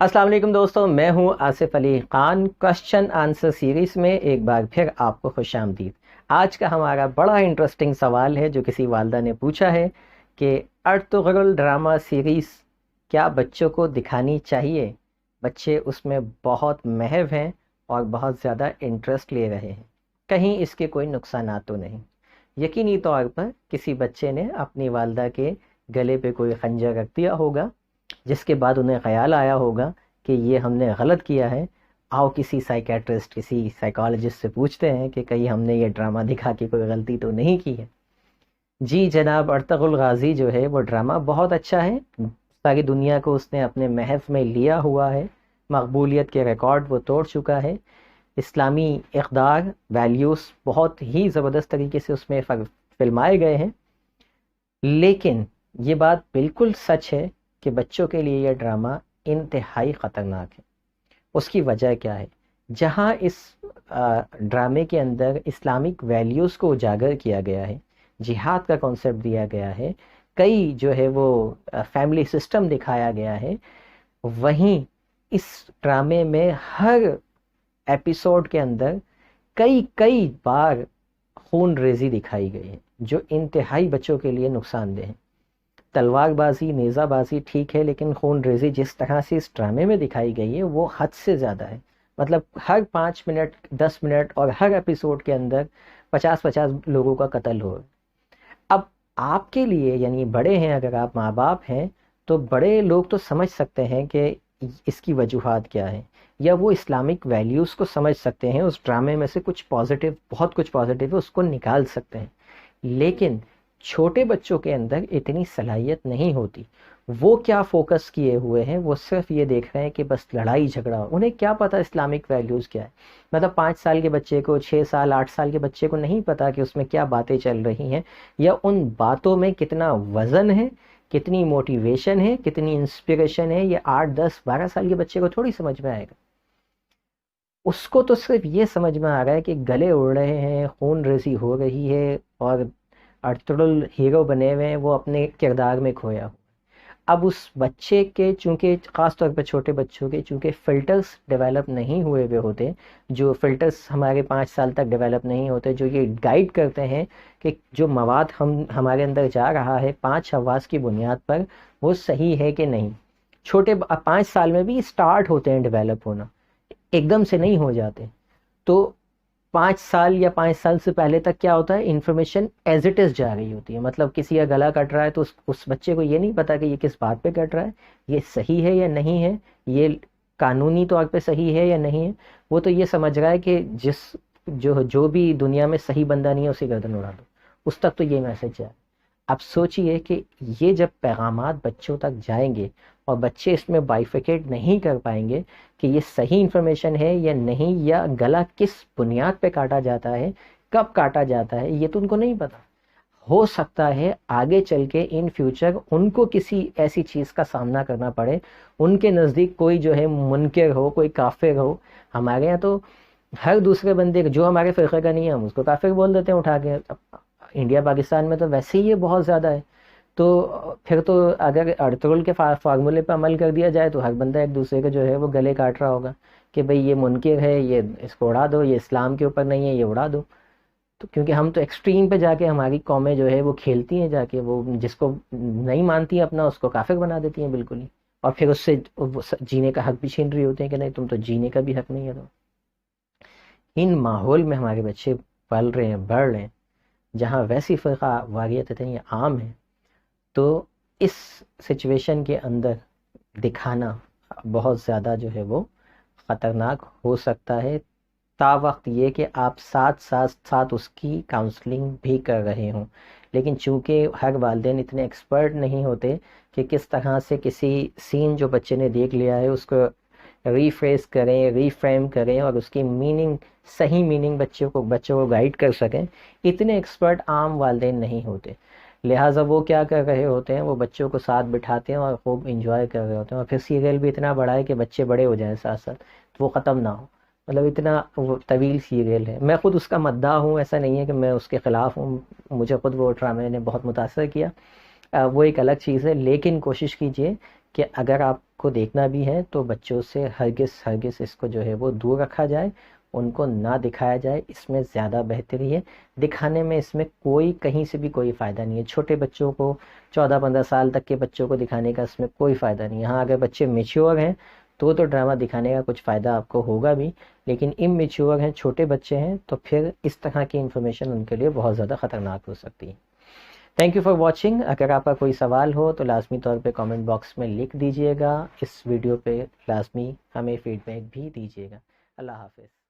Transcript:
अस्सलाम वालेकुम दोस्तों, मैं हूं Asif Ali Khan. Question answer series में एक बार फिर आपको खुशामदीद। आज का हमारा बड़ा इंटरेस्टिंग सवाल है जो किसी वालदा ने पूछा है कि अर्तुगरुल ड्रामा सीरीज़ क्या बच्चों को दिखानी चाहिए। बच्चे उसमें बहुत महव हैं और बहुत ज़्यादा इंटरेस्ट ले रहे हैं, कहीं इसके कोई नुकसानात तो नहीं। यकीनी तौर पर किसी बच्चे ने अपनी वालदा के गले पे कोई खंजर रख दिया होगा, जिसके बाद उन्हें ख्याल आया होगा कि ये हमने गलत किया है। आओ किसी साइकेट्रिस्ट, किसी साइकोलॉजिस्ट से पूछते हैं कि कहीं हमने ये ड्रामा दिखा के कोई गलती तो नहीं की है। जी जनाब, अर्तुगरुल गाजी जो है वो ड्रामा बहुत अच्छा है। सारी दुनिया को उसने अपने महफ में लिया हुआ है, मकबूलियत के रिकॉर्ड वो तोड़ चुका है। इस्लामी इक़दार वैल्यूज़ बहुत ही ज़बरदस्त तरीके से उसमें फिल्माए गए हैं। लेकिन ये बात बिल्कुल सच है कि बच्चों के लिए यह ड्रामा इंतहाई ख़तरनाक है। उसकी वजह क्या है? जहाँ इस ड्रामे के अंदर इस्लामिक वैल्यूज़ को उजागर किया गया है, जिहाद का कॉन्सेप्ट दिया गया है, कई जो है वो फैमिली सिस्टम दिखाया गया है, वहीं इस ड्रामे में हर एपिसोड के अंदर कई कई बार खून रेजी दिखाई गई है जो इंतहाई बच्चों के लिए नुकसानदेह है। तलवारबाजी, नेज़ाबाजी ठीक है, लेकिन खून रेजी जिस तरह से इस ड्रामे में दिखाई गई है वो हद से ज़्यादा है। मतलब हर 5 मिनट, 10 मिनट और हर एपिसोड के अंदर 50-50 लोगों का कत्ल हो। अब आपके लिए, यानी बड़े हैं, अगर आप माँ बाप हैं तो बड़े लोग तो समझ सकते हैं कि इसकी वजूहात क्या है, या वो इस्लामिक वैल्यूज़ को समझ सकते हैं, उस ड्रामे में से कुछ पॉजिटिव, बहुत कुछ पॉजिटिव है उसको निकाल सकते हैं। लेकिन छोटे बच्चों के अंदर इतनी सलाहियत नहीं होती। वो क्या फोकस किए हुए हैं, वो सिर्फ ये देख रहे हैं कि बस लड़ाई झगड़ा हो। उन्हें क्या पता इस्लामिक वैल्यूज़ क्या है। मतलब 5 साल के बच्चे को, 6 साल 8 साल के बच्चे को नहीं पता कि उसमें क्या बातें चल रही हैं, या उन बातों में कितना वज़न है, कितनी मोटिवेशन है, कितनी इंस्पिरेशन है। ये 8, 10, 12 साल के बच्चे को थोड़ी समझ में आएगा। उसको तो सिर्फ ये समझ में आ रहा है कि गले उड़ रहे हैं, खून रेजी हो रही है, और अर्तुगरुल हीरो बने हुए हैं, वो अपने किरदार में खोया हो। अब उस बच्चे के, चूंकि ख़ास तौर पर छोटे बच्चों के, चूंकि फ़िल्टर्स डेवलप नहीं हुए हुए होते, जो फ़िल्टर्स हमारे 5 साल तक डेवलप नहीं होते, जो ये गाइड करते हैं कि जो मवाद हमारे अंदर जा रहा है 5 हवास की बुनियाद पर, वो सही है कि नहीं। छोटे 5 साल में भी स्टार्ट होते हैं डेवलप होना, एकदम से नहीं हो जाते। तो 5 साल या 5 साल से पहले तक क्या होता है, इन्फॉर्मेशन एज इट इज़ जा रही होती है। मतलब किसी का गला कट रहा है तो उस बच्चे को ये नहीं पता कि ये किस बात पे कट रहा है, ये सही है या नहीं है, ये कानूनी तौर पे सही है या नहीं है। वो तो ये समझ रहा है कि जो भी दुनिया में सही बंदा नहीं है उसे गर्दन उड़ा दो। उस तक तो ये मैसेज है। अब सोचिए कि ये जब पैगामात बच्चों तक जाएंगे और बच्चे इसमें बाइफिकेट नहीं कर पाएंगे कि ये सही इन्फॉर्मेशन है या नहीं, या गला किस बुनियाद पे काटा जाता है, कब काटा जाता है, ये तो उनको नहीं पता। हो सकता है आगे चल के इन फ्यूचर उनको किसी ऐसी चीज़ का सामना करना पड़े, उनके नज़दीक कोई जो है मुनकिर हो, कोई काफिर हो। हमारे यहाँ तो हर दूसरे बंदे जो हमारे फ़िरक़े का नहीं है हम उसको काफिर बोल देते हैं उठा के। इंडिया पाकिस्तान में तो वैसे ही ये बहुत ज़्यादा है। तो फिर तो अगर अर्तुगरुल के फार्मूले पर अमल कर दिया जाए तो हर बंदा एक दूसरे के जो है वो गले काट रहा होगा कि भाई ये मुनकिर है, ये इसको उड़ा दो, ये इस्लाम के ऊपर नहीं है, ये उड़ा दो। तो क्योंकि हम तो एक्सट्रीम पे जाके हमारी कौमें जो है वो खेलती हैं, जाके वो जिसको नहीं मानती हैं अपना उसको काफिर बना देती हैं बिल्कुल ही, और फिर उससे जीने का हक भी छीन रही होते हैं कि नहीं तुम तो जीने का भी हक नहीं है। तो इन माहौल में हमारे बच्चे पल रहे हैं, बढ़ रहे हैं, जहाँ वैसी फ़िरका वारियत इतनी आम है। तो इस सिचुएशन के अंदर दिखाना बहुत ज़्यादा जो है वो ख़तरनाक हो सकता है, तावक्त ये कि आप साथ साथ साथ उसकी काउंसलिंग भी कर रहे हों। लेकिन चूंकि हर वालिदैन इतने एक्सपर्ट नहीं होते कि किस तरह से किसी सीन जो बच्चे ने देख लिया है उसको रीफ्रेस करें, रीफ्रेम करें, और उसकी मीनिंग, सही मीनिंग बच्चों को गाइड कर सकें, इतने एक्सपर्ट आम वालिदैन नहीं होते। लिहाजा वो क्या कर रहे होते हैं, वो बच्चों को साथ बिठाते हैं और खूब इंजॉय कर रहे होते हैं। और फिर सीरियल भी इतना बड़ा है कि बच्चे बड़े हो जाएं साथ साथ, तो वो ख़त्म ना हो। मतलब इतना वो तवील सीरियल है। मैं ख़ुद उसका मद्दाह हूँ, ऐसा नहीं है कि मैं उसके ख़िलाफ़ हूँ। मुझे ख़ुद वो ड्रामे ने बहुत मुतासर किया। वो एक अलग चीज़ है। लेकिन कोशिश कीजिए कि अगर आप आपको देखना भी है तो बच्चों से हरगिज़ इसको जो है वो दूर रखा जाए, उनको ना दिखाया जाए, इसमें ज़्यादा बेहतरी है। दिखाने में इसमें कोई कहीं से भी कोई फ़ायदा नहीं है। छोटे बच्चों को 14-15 साल तक के बच्चों को दिखाने का इसमें कोई फ़ायदा नहीं है। हाँ, अगर बच्चे मैच्योर हैं तो ड्रामा दिखाने का कुछ फ़ायदा आपको होगा भी, लेकिन इमैच्योर हैं, छोटे बच्चे हैं, तो फिर इस तरह की इन्फॉर्मेशन उनके लिए बहुत ज़्यादा ख़तरनाक हो सकती है। Thank you for watching. अगर आपका कोई सवाल हो तो लाजमी तौर पे कमेंट बॉक्स में लिख दीजिएगा। इस वीडियो पे लाजमी हमें फीडबैक भी दीजिएगा। अल्लाह हाफ़िज़।